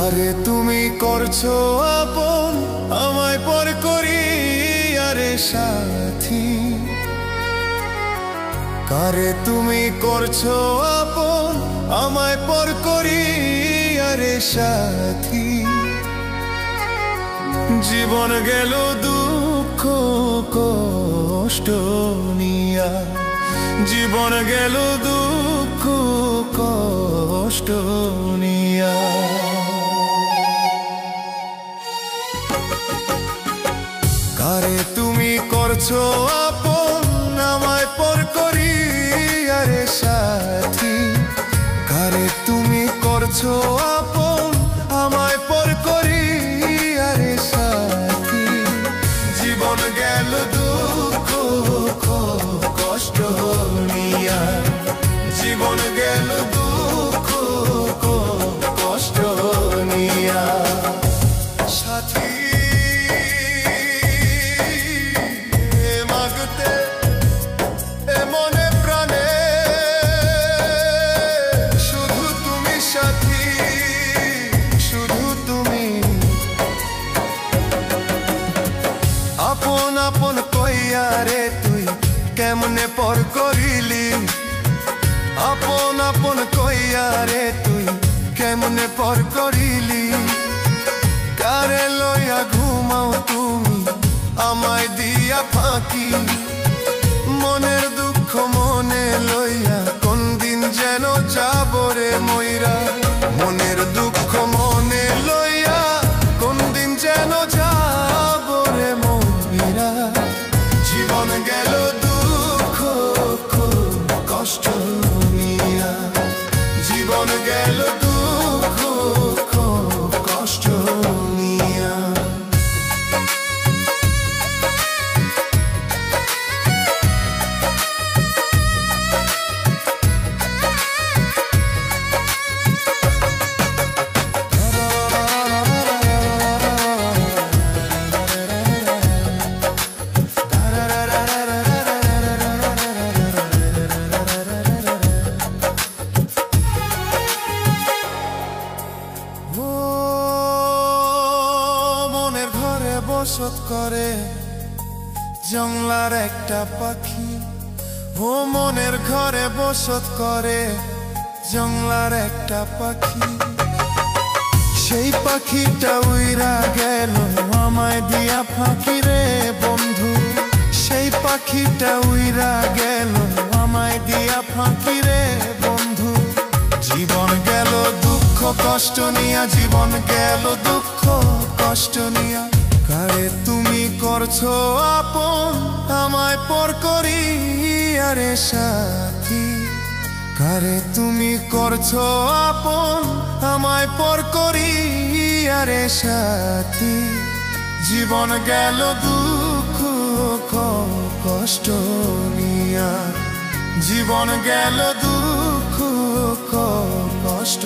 কারে তুমি করছো আপন আমায় পর করি আরে সাথী, কারে তুমি করছো আপন আমায় পর করি আরে সাথী। জীবন গেল দুঃখ কষ্ট নিয়া, জীবন গেল দুঃখ কষ্ট নিয়া। কারে তুমি করছো আপন আমায় পর করি আরে সাথী, কারে তুমি করছো আপন আমায় পর করি আরে সাথী। জীবন গেল দুঃখ কষ্ট নিয়া, জীবন গেল দুঃখ কষ্ট নিয়া। সাথী মাগতে এ মনে প্রাণে শুধু তুমি সাথী, শুধু তুমি। আপন আপন কইয়া রে তুই কেমনে পর করিলি, আপন আপন কইয়া রে তুই কেমনে পর করিলি। কারে লইয়া ঘুমাও তুমি আমায় দিয়া ফাঁকি, মনের দুঃখ মনে লইয়া কোন দিন যেন যাব রে মইরা। মনের দুঃখ মনে লইয়া কোন দিন যেন যাব রে মইরা। জীবন গেল দুঃখ কষ্ট নিয়া, জীবন গেল দুঃখ কষ্ট নিয়া। বসত করে জংলার একটা পাখি, ও মনের ঘরে বসত করে জংলার একটা পাখি। সেই পাখিটা উইরা গেল আমায় দিয়া ফাঁকি রে বন্ধু, সেই পাখিটা উইরা গেল আমায় দিয়া ফাঁকি রে বন্ধু। জীবন গেল দুঃখ কষ্ট নিয়া, জীবন গেল দুঃখ কষ্ট নিয়া। কারে তুমি করছো আপন আমায় পর করি আরে সাথী, কারে তুমি করছো আপন আমায় পর করি আরে সাথী। জীবন গেল দুঃখ কষ্ট নিয়া, জীবন গেল দুঃখ কষ্ট